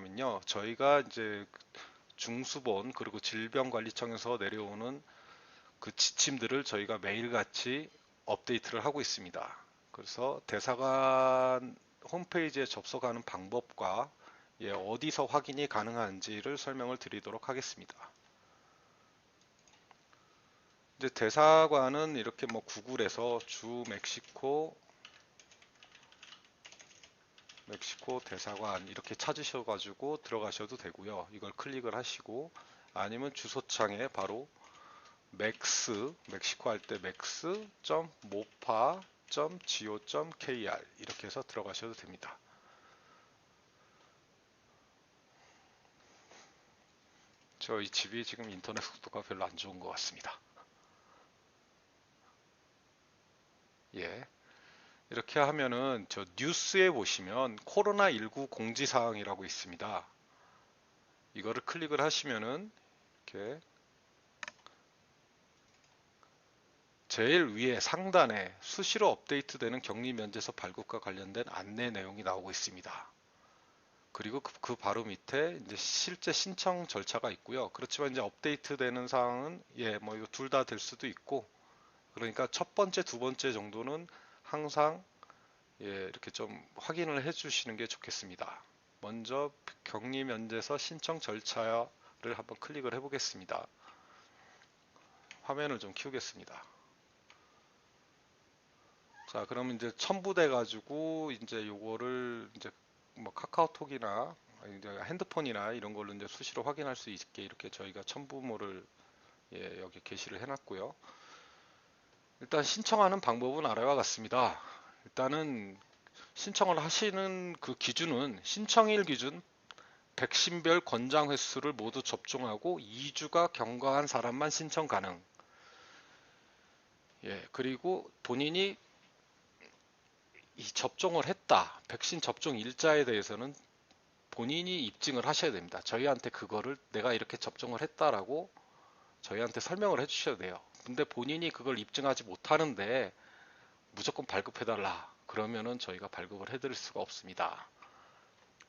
있냐면요. 저희가 이제 중수본 그리고 질병관리청에서 내려오는 그 지침들을 저희가 매일같이 업데이트를 하고 있습니다. 그래서 대사관 홈페이지에 접속하는 방법과 어디서 확인이 가능한지를 설명을 드리도록 하겠습니다. 이제 대사관은 이렇게 뭐 구글에서 주 멕시코 대사관 이렇게 찾으셔가지고 들어가셔도 되고요. 이걸 클릭을 하시고 아니면 주소창에 바로 멕시코 할 때 mex.mopa.go.kr 이렇게 해서 들어가셔도 됩니다. 저희 집이 지금 인터넷 속도가 별로 안 좋은 것 같습니다. 예. 이렇게 하면은 저 뉴스에 보시면 코로나19 공지사항이라고 있습니다. 이거를 클릭을 하시면은 이렇게 제일 위에 상단에 수시로 업데이트되는 격리 면제서 발급과 관련된 안내 내용이 나오고 있습니다. 그리고 그 바로 밑에 이제 실제 신청 절차가 있고요. 그렇지만 이제 업데이트되는 사항은 뭐 이거 둘 다 될 수도 있고, 그러니까 첫 번째, 두 번째 정도는 항상 이렇게 좀 확인을 해주시는 게 좋겠습니다. 먼저 격리 면제서 신청 절차를 한번 클릭을 해보겠습니다. 화면을 좀 키우겠습니다. 자, 그럼 이제 첨부돼 가지고 이제 요거를 이제 뭐 카카오톡이나 이제 핸드폰이나 이런 걸로 이제 수시로 확인할 수 있게 이렇게 저희가 첨부물을 여기 게시를 해놨고요. 일단 신청하는 방법은 아래와 같습니다. 일단은 신청을 하시는 그 기준은 신청일 기준 백신별 권장 횟수를 모두 접종하고 2주가 경과한 사람만 신청 가능. 그리고 본인이 이 접종을 했다. 백신 접종 일자에 대해서는 본인이 입증을 하셔야 됩니다. 저희한테 그거를 내가 이렇게 접종을 했다라고 저희한테 설명을 해주셔야 돼요. 근데 본인이 그걸 입증하지 못하는데 무조건 발급해달라. 그러면은 저희가 발급을 해드릴 수가 없습니다.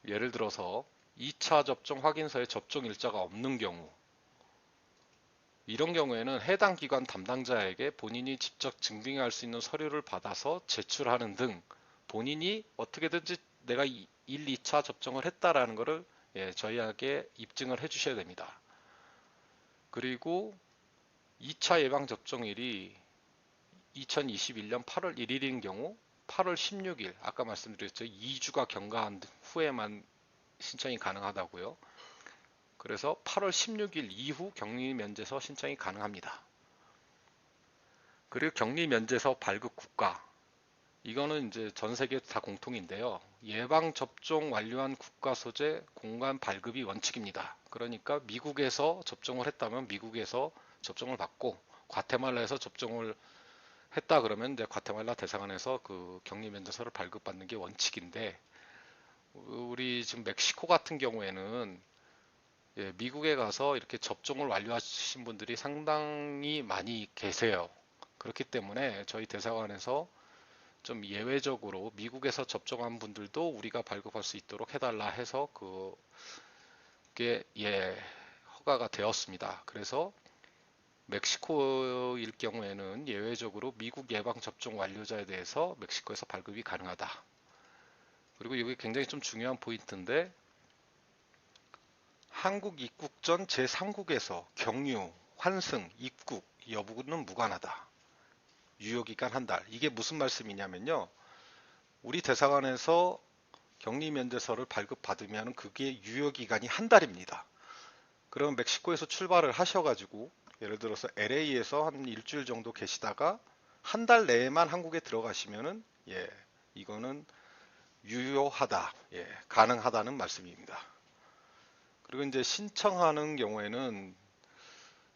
예를 들어서 2차 접종 확인서에 접종 일자가 없는 경우, 이런 경우에는 해당 기관 담당자에게 본인이 직접 증빙할 수 있는 서류를 받아서 제출하는 등 본인이 어떻게든지 내가 1, 2차 접종을 했다라는 것을 저희에게 입증을 해 주셔야 됩니다. 그리고 2차 예방접종일이 2021년 8월 1일인 경우 8월 16일, 아까 말씀드렸죠. 2주가 경과한 후에만 신청이 가능하다고요. 그래서 8월 16일 이후 격리 면제서 신청이 가능합니다. 그리고 격리 면제서 발급 국가, 이거는 이제 전 세계 다 공통인데요. 예방 접종 완료한 국가 소재 공간 발급이 원칙입니다. 그러니까 미국에서 접종을 했다면 미국에서 접종을 받고, 과테말라에서 접종을 했다 그러면 이제 과테말라 대사관에서 그 격리 면제서를 발급받는 게 원칙인데, 우리 지금 멕시코 같은 경우에는 미국에 가서 이렇게 접종을 완료하신 분들이 상당히 많이 계세요. 그렇기 때문에 저희 대사관에서 좀 예외적으로 미국에서 접종한 분들도 우리가 발급할 수 있도록 해달라 해서 그게 허가가 되었습니다. 그래서 멕시코일 경우에는 예외적으로 미국 예방 접종 완료자에 대해서 멕시코에서 발급이 가능하다. 그리고 이게 굉장히 좀 중요한 포인트인데, 한국 입국 전 제3국에서 경유, 환승, 입국 여부는 무관하다. 유효기간 한 달. 이게 무슨 말씀이냐면요. 우리 대사관에서 격리 면제서를 발급받으면 그게 유효기간이 한 달입니다. 그럼 멕시코에서 출발을 하셔가지고 예를 들어서 LA에서 한 일주일 정도 계시다가 한 달 내에만 한국에 들어가시면은 이거는 유효하다, 가능하다는 말씀입니다. 그리고 이제 신청하는 경우에는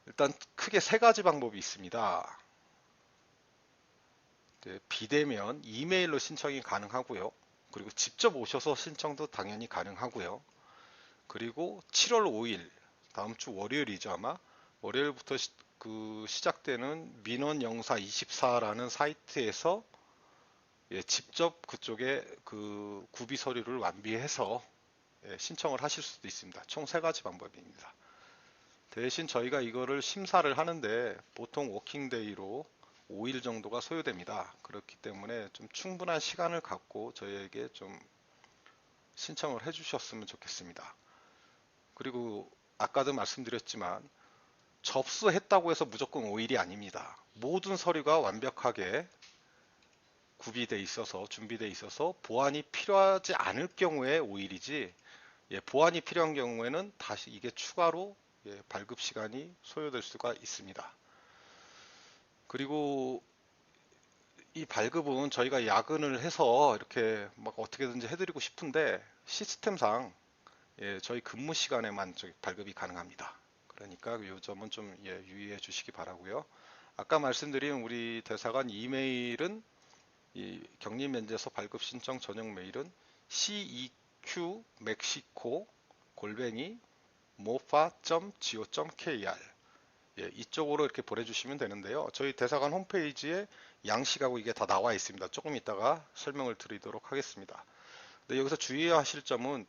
일단 크게 세 가지 방법이 있습니다. 비대면, 이메일로 신청이 가능하고요. 그리고 직접 오셔서 신청도 당연히 가능하고요. 그리고 7월 5일, 다음 주 월요일이죠 아마. 월요일부터 시작되는 민원영사24라는 사이트에서 직접 그쪽에 그 구비 서류를 완비해서 신청을 하실 수도 있습니다. 총 3가지 방법입니다. 대신 저희가 이거를 심사를 하는데 보통 워킹데이로 5일 정도가 소요됩니다. 그렇기 때문에 좀 충분한 시간을 갖고 저희에게 좀 신청을 해주셨으면 좋겠습니다. 그리고 아까도 말씀드렸지만 접수했다고 해서 무조건 5일이 아닙니다. 모든 서류가 완벽하게 구비되어 있어서 준비되어 있어서 보완이 필요하지 않을 경우에 5일이지, 보완이 필요한 경우에는 다시 이게 추가로 발급 시간이 소요될 수가 있습니다. 그리고 이 발급은 저희가 야근을 해서 이렇게 막 어떻게든지 해드리고 싶은데 시스템상 저희 근무 시간에만 발급이 가능합니다. 그러니까 이 점은 좀 유의해 주시기 바라고요. 아까 말씀드린 우리 대사관 이메일은 이 격리 면제서 발급 신청 전용 메일은 ceq mexico mofa.go.kr 이쪽으로 이렇게 보내주시면 되는데요. 저희 대사관 홈페이지에 양식하고 이게 다 나와 있습니다. 조금 이따가 설명을 드리도록 하겠습니다. 근데 여기서 주의하실 점은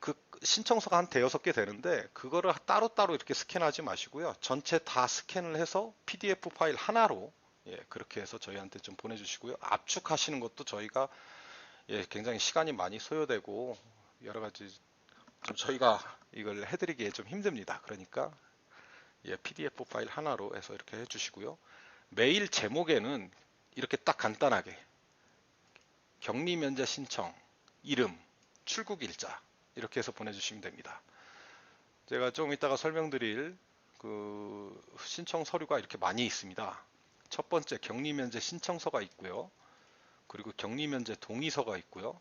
그 신청서가 한 대여섯 개 되는데 그거를 따로따로 이렇게 스캔하지 마시고요. 전체 다 스캔을 해서 PDF 파일 하나로 그렇게 해서 저희한테 좀 보내주시고요. 압축하시는 것도 저희가 굉장히 시간이 많이 소요되고 여러 가지 좀 저희가 이걸 해드리기에 좀 힘듭니다. 그러니까 PDF 파일 하나로 해서 이렇게 해주시고요. 메일 제목에는 이렇게 딱 간단하게 격리 면제 신청, 이름, 출국 일자 이렇게 해서 보내주시면 됩니다. 제가 좀 이따가 설명드릴 그 신청 서류가 이렇게 많이 있습니다. 첫 번째 격리 면제 신청서가 있고요. 그리고 격리 면제 동의서가 있고요.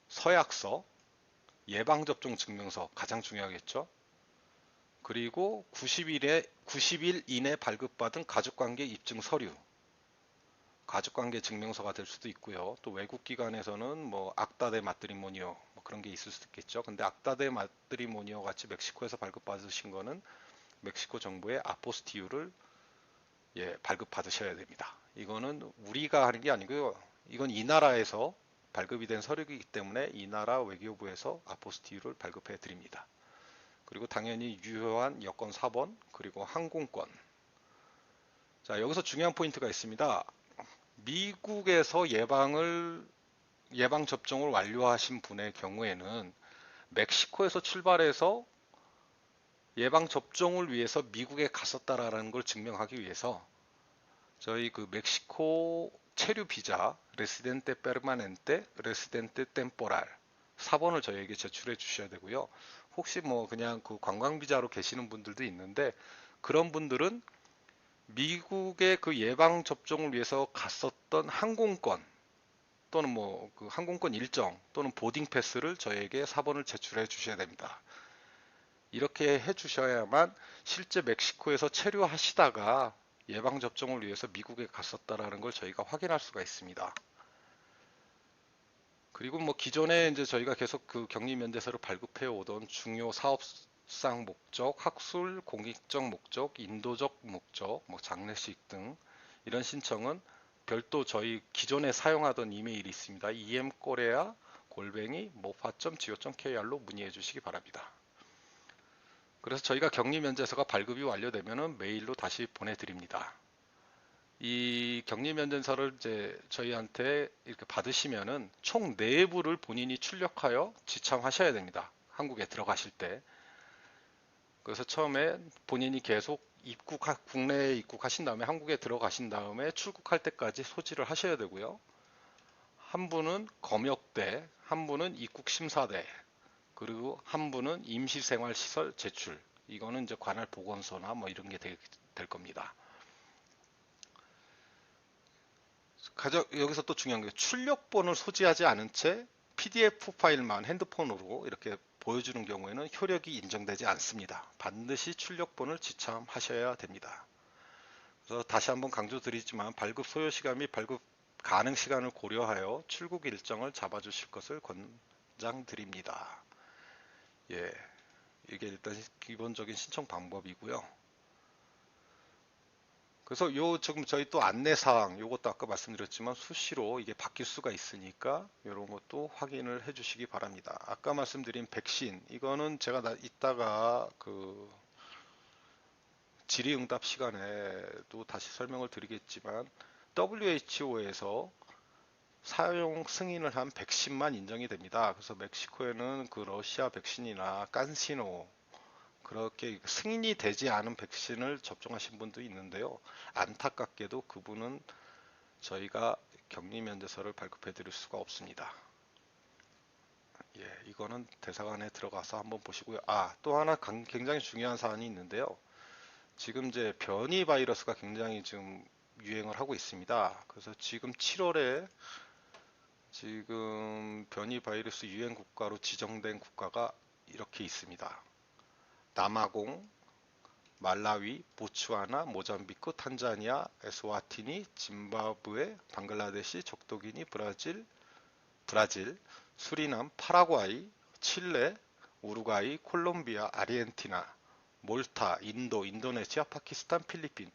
서약서, 예방접종 증명서 가장 중요하겠죠. 그리고 90일 이내 발급받은 가족관계 입증 서류, 가족관계 증명서가 될 수도 있고요. 또 외국기관에서는 뭐 악다데 마트리모니오 뭐 그런 게 있을 수도 있겠죠. 근데 악다데 마트리모니오 같이 멕시코에서 발급받으신 거는 멕시코 정부의 아포스티유를 발급받으셔야 됩니다. 이거는 우리가 하는 게 아니고요. 이건 이 나라에서 발급이 된 서류이기 때문에 이 나라 외교부에서 아포스티유를 발급해 드립니다. 그리고 당연히 유효한 여권 4번, 그리고 항공권. 자, 여기서 중요한 포인트가 있습니다. 미국에서 예방 접종을 완료하신 분의 경우에는 멕시코에서 출발해서 예방 접종을 위해서 미국에 갔었다라는 걸 증명하기 위해서 저희 그 멕시코 체류 비자 레시덴테 페르마넨테 레시덴테 템포랄 4번을 저희에게 제출해 주셔야 되고요. 혹시 뭐 그냥 그 관광 비자로 계시는 분들도 있는데 그런 분들은 미국의 그 예방 접종을 위해서 갔었던 항공권 또는 뭐 그 항공권 일정 또는 보딩 패스를 저희에게 4번을 제출해 주셔야 됩니다. 이렇게 해 주셔야만 실제 멕시코에서 체류하시다가 예방 접종을 위해서 미국에 갔었다라는 걸 저희가 확인할 수가 있습니다. 그리고 뭐 기존에 이제 저희가 계속 그 격리 면제서를 발급해 오던 중요 사업상 목적, 학술, 공익적 목적, 인도적 목적, 뭐 장례식 등 이런 신청은 별도 저희 기존에 사용하던 이메일이 있습니다. emkorea mofa.go.kr로 문의해 주시기 바랍니다. 그래서 저희가 격리 면제서가 발급이 완료되면 메일로 다시 보내드립니다. 이 격리 면제서를 이제 저희한테 이렇게 받으시면은 총 4부를 본인이 출력하여 지참하셔야 됩니다. 한국에 들어가실 때. 그래서 처음에 본인이 계속 국내에 입국하신 다음에 한국에 들어가신 다음에 출국할 때까지 소지를 하셔야 되고요. 한 분은 검역대, 한 분은 입국심사대, 그리고 한 분은 임시생활시설 제출. 이거는 이제 관할 보건소나 뭐 이런 게 될 겁니다. 여기서 또 중요한 게 출력본을 소지하지 않은 채 PDF 파일만 핸드폰으로 이렇게 보여주는 경우에는 효력이 인정되지 않습니다. 반드시 출력본을 지참하셔야 됩니다. 그래서 다시 한번 강조드리지만 발급 소요 시간 및 발급 가능 시간을 고려하여 출국 일정을 잡아주실 것을 권장드립니다. 이게 일단 기본적인 신청 방법이고요. 그래서 요 지금 저희 또 안내사항 요것도 아까 말씀드렸지만 수시로 이게 바뀔 수가 있으니까 이런 것도 확인을 해 주시기 바랍니다. 아까 말씀드린 백신 이거는 제가 이따가 그 질의응답 시간에도 다시 설명을 드리겠지만 WHO에서 사용 승인을 한 백신만 인정이 됩니다. 그래서 멕시코에는 그 러시아 백신이나 깐시노 그렇게 승인이 되지 않은 백신을 접종하신 분도 있는데요. 안타깝게도 그분은 저희가 격리 면제서를 발급해 드릴 수가 없습니다. 예, 이거는 대사관에 들어가서 한번 보시고요. 또 하나 굉장히 중요한 사안이 있는데요. 지금 이제 변이 바이러스가 굉장히 지금 유행을 하고 있습니다. 그래서 지금 7월에 지금 변이 바이러스 유행 국가로 지정된 국가가 이렇게 있습니다. 남아공, 말라위, 보츠와나, 모잠비크, 탄자니아, 에스와티니, 짐바브웨, 방글라데시, 적도기니, 브라질, 수리남, 파라과이, 칠레, 우루과이, 콜롬비아, 아르헨티나, 몰타, 인도, 인도네시아, 파키스탄, 필리핀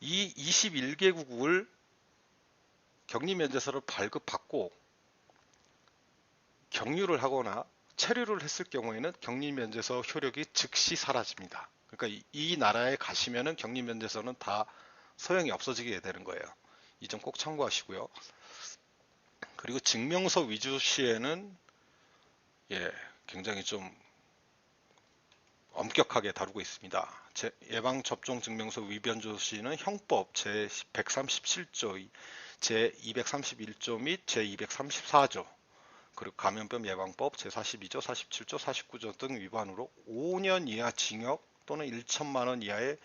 이 21개국을 격리 면제서를 발급받고 경유를 하거나 체류를 했을 경우에는 격리 면제서 효력이 즉시 사라집니다. 그러니까 이 나라에 가시면은 격리 면제서는 다 소용이 없어지게 되는 거예요. 이 점 꼭 참고하시고요. 그리고 증명서 위조 시에는 굉장히 좀 엄격하게 다루고 있습니다. 예방접종 증명서 위변조 시는 형법 제137조, 제231조 및 제234조, 그리고 감염병 예방법 제42조, 47조, 49조 등 위반으로 5년 이하 징역 또는 1천만 원 이하의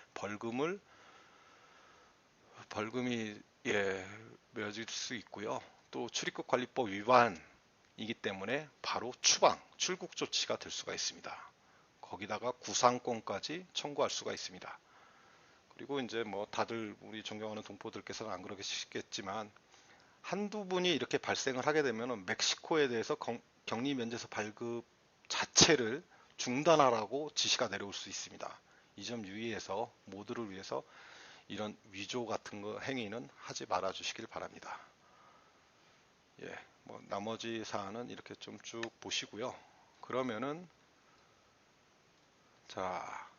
벌금이 매어질 수 있고요. 또 출입국 관리법 위반이기 때문에 바로 출국 조치가 될 수가 있습니다. 거기다가 구상권까지 청구할 수가 있습니다. 그리고 이제 뭐 다들 우리 존경하는 동포들께서는 안 그러시겠지만 한두 분이 이렇게 발생을 하게 되면 멕시코에 대해서 격리 면제서 발급 자체를 중단하라고 지시가 내려올 수 있습니다. 이 점 유의해서 모두를 위해서 이런 위조 같은 거 행위는 하지 말아 주시길 바랍니다. 뭐 나머지 사안은 이렇게 좀 쭉 보시고요. 그러면은 자